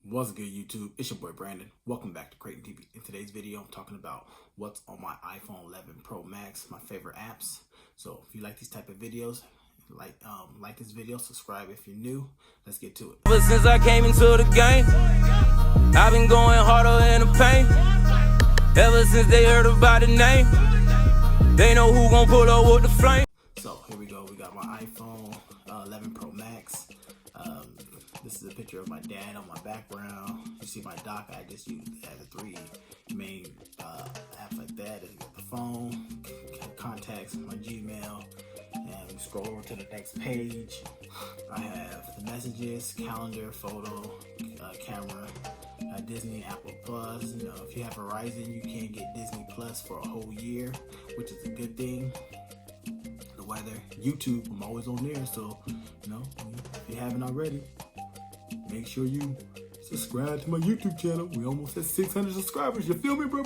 What's good, YouTube? It's your boy Brandon. Welcome back to Crayton TV. In today's video, I'm talking about what's on my iPhone 11 Pro Max, my favorite apps. So if you like these type of videos, like this video, subscribe if you're new. Let's get to it. Ever since I came into the game, I've been going harder in the paint. Ever since they heard about the name, they know who gon' pull up with the flame. So here we go. We got my iPhone 11 Pro Max. This is a picture of my dad on my background. You see my dock. I just used the three main apps like that. You got the phone, contacts, my Gmail, and we scroll over to the next page. I have the messages, calendar, photo, camera, Disney, Apple Plus. You know, if you have Verizon, you can get Disney Plus for a whole year, which is a good thing. The weather, YouTube, I'm always on there. So, you know, if you haven't already, make sure you subscribe to my YouTube channel. We almost at 600 subscribers. You feel me, bro?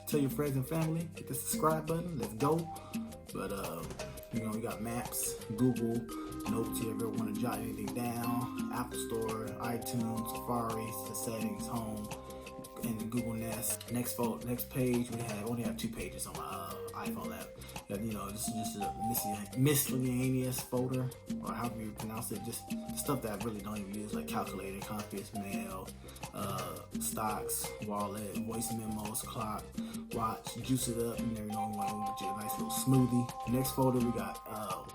Tell your friends and family, hit the subscribe button. Let's go. But you know, we got Maps, Google, Notes. If you ever want to jot anything down, Apple Store, iTunes, Safari, the settings, Home, and Google Nest. Next page, we only have 2 pages on my iPhone app. You know, this is just a miscellaneous folder, or however you pronounce it, just stuff that I really don't even use, like calculator, compass, mail, stocks, wallet, voice memos, clock, watch, juice it up, and then you know, we want to get a nice little smoothie. Next folder, we got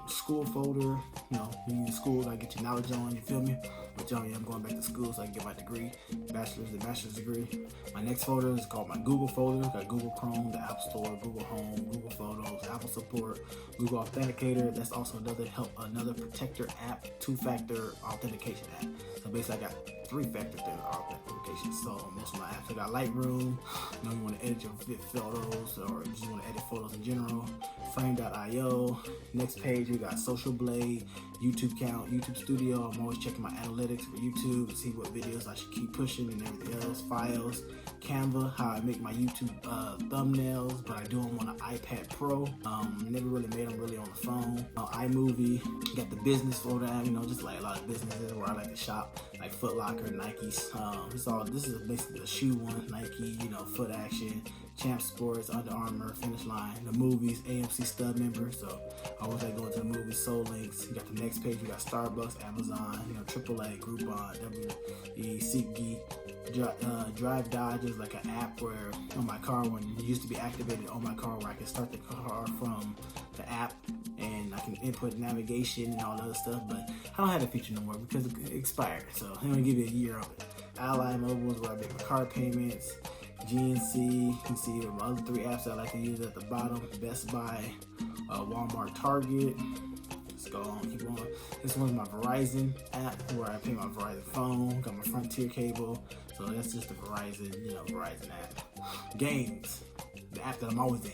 school folder. You know, you use school, I get your knowledge on, you feel me? But y'all, I'm going back to school so I can get my degree, master's degree. My next folder is called my Google folder. Got Google Chrome, the App Store, Google Home, Google Photos, Apple Support, Google Authenticator. That's also another protector app, 2-factor authentication app. So basically, I got 3-factor authentication. So most of my apps, I got Lightroom. You know, you want to edit your photos, or you just want to edit photos in general. Frame.io. Next page, we got Social Blade, YouTube Count, YouTube Studio. I'm always checking my analytics for YouTube to see what videos I should keep pushing and everything else. Files, Canva, how I make my YouTube thumbnails, but I do them on an iPad Pro. Never really made them really on the phone. iMovie, got the business folder, you know, just like a lot of businesses where I like to shop, like Foot Locker, Nike's. This is basically the shoe one, Nike, you know, Foot Action, Champ Sports, Under Armour, Finish Line, the movies, AMC Stud member, so I always like going to the movies, Soul Links. You got the next page, we got Starbucks, Amazon, you know, AAA, Groupon, WE, SeatGeek, Drive Dodge is like an app where on my car, when it used to be activated on my car, where I can start the car from the app and I can input navigation and all that other stuff, but I don't have that feature no more because it expired, so I'm gonna give you a year of it. Ally Mobile is where I make my car payments. GNC, you can see my other 3 apps I like to use at the bottom. Best Buy, Walmart, Target. Let's go on, keep going. This one's my Verizon app where I pay my Verizon phone. Got my Frontier cable, so that's just the Verizon app. Games, the app that I'm always in.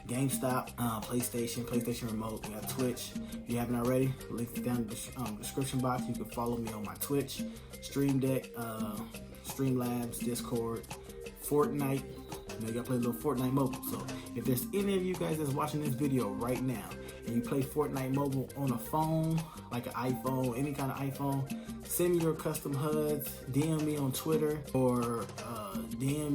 GameStop, PlayStation Remote. We got Twitch. If you haven't already, links down in the description box. You can follow me on my Twitch, Stream Deck, Streamlabs, Discord, Fortnite. You know, you gotta play a little Fortnite mobile. So if there's any of you guys that's watching this video right now and you play Fortnite mobile on a phone, like an iPhone, any kind of iPhone, send me your custom HUDs, DM me on Twitter, or DM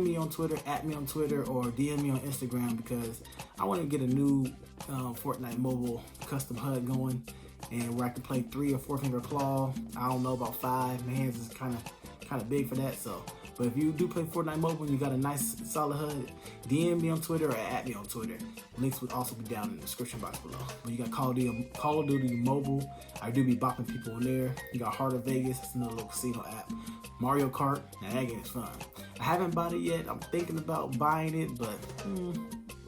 me on Twitter, at me on Twitter, or DM me on Instagram, because I want to get a new Fortnite mobile custom HUD going, and where I can play 3 or 4 finger claw. I don't know about 5. My hands is kind of big for that. So, but if you do play Fortnite mobile and you got a nice solid HUD, DM me on Twitter or at me on Twitter. Links would also be down in the description box below. But you got Call of Duty Mobile. I do be bopping people in there. You got Heart of Vegas. It's another little casino app. Mario Kart. Now that game is fun. I haven't bought it yet. I'm thinking about buying it, but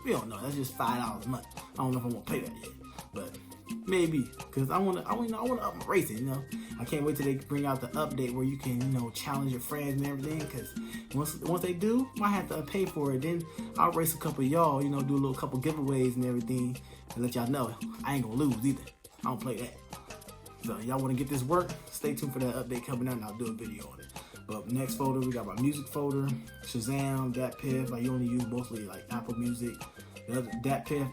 we don't know. That's just $5 a month. I don't know if I'm gonna pay that yet, but maybe, because I want to up my racing, you know. I can't wait till they bring out the update where you can, you know, challenge your friends and everything, because once they do, I have to pay for it. Then I'll race a couple of y'all, you know, do a little couple giveaways and everything, and let y'all know I ain't gonna lose either. I don't play that. So y'all want to get this work, stay tuned for that update coming out, and I'll do a video on it. But next folder, we got my music folder, Shazam, DatPiff. I only use mostly like Apple Music. The other DatPiff,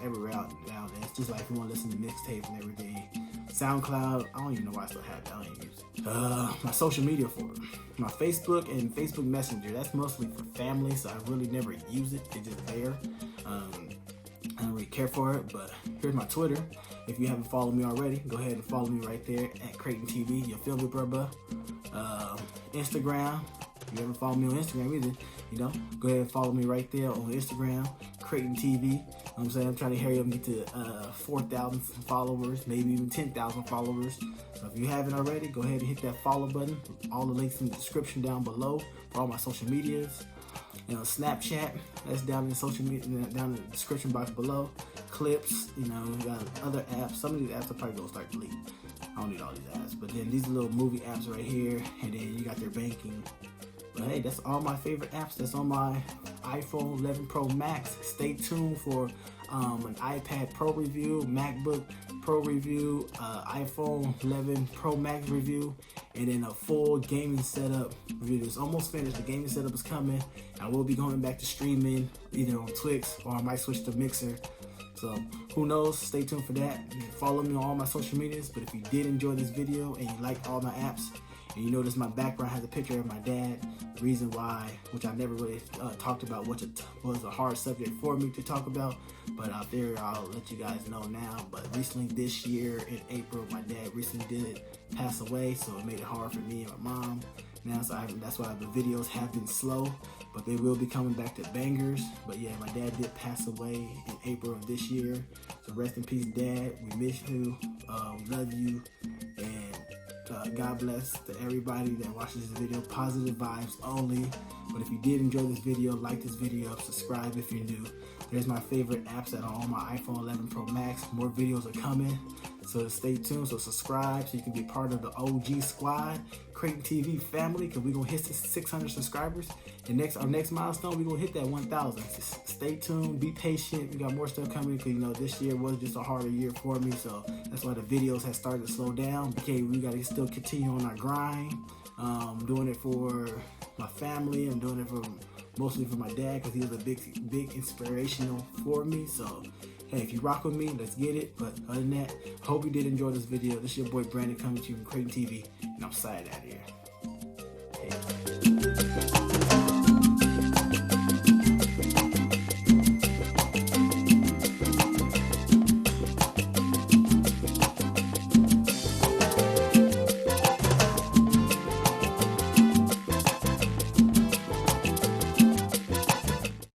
everywhere out now. It's just like if you want to listen to mixtapes and everything. SoundCloud. I don't even know why I still have that. I don't even use it. My social media for it. My Facebook and Facebook Messenger. That's mostly for family, so I really never use it. It's just there. I don't really care for it, but here's my Twitter. If you haven't followed me already, go ahead and follow me right there at Crayton TV. You feel me, brother? Instagram. If you haven't followed me on Instagram either, go ahead and follow me right there on Instagram, Crayton TV. You know what I'm saying? I'm trying to hurry up and get to 4,000 followers, maybe even 10,000 followers. So if you haven't already, go ahead and hit that follow button. All the links in the description down below for all my social medias. Snapchat, that's down in the social media, down in the description box below. Clips, we got other apps. Some of these apps are probably gonna start deleting. I don't need all these apps, but then these little movie apps right here, and then you got their banking. But hey, that's all my favorite apps that's on my iPhone 11 Pro Max. Stay tuned for an iPad Pro review, MacBook Pro review, iPhone 11 Pro Max review, and then a full gaming setup review. It's almost finished. The gaming setup is coming. I will be going back to streaming either on Twix or I might switch to Mixer. So who knows? Stay tuned for that. You can follow me on all my social medias. But if you did enjoy this video and you like all my apps, and you notice my background has a picture of my dad, the reason why, which I never really talked about, which was a hard subject for me to talk about, but out there I'll let you guys know now. But recently this year in April, my dad recently did pass away, so it made it hard for me and my mom. Now, so that's why the videos have been slow, but they will be coming back to bangers. But yeah, my dad did pass away in April of this year. So rest in peace, Dad. We miss you. We love you. And God bless to everybody that watches this video. Positive vibes only. But if you did enjoy this video, like this video, subscribe if you're new. There's my favorite apps that are on my iPhone 11 Pro Max. More videos are coming, so stay tuned. So subscribe so you can be part of the OG squad, Crayton TV family, because we're going to hit 600 subscribers. And our next milestone, we're going to hit that 1,000. Just stay tuned, be patient. We got more stuff coming because, this year was just a harder year for me. So that's why the videos have started to slow down. Okay, we got to still continue on our grind. I'm doing it for my family. I'm doing it mostly for my dad because he was a big inspirational for me. So hey, if you rock with me, let's get it. But other than that, hope you did enjoy this video. This is your boy Brandon coming to you from Crayton TV, and I'm signing out here.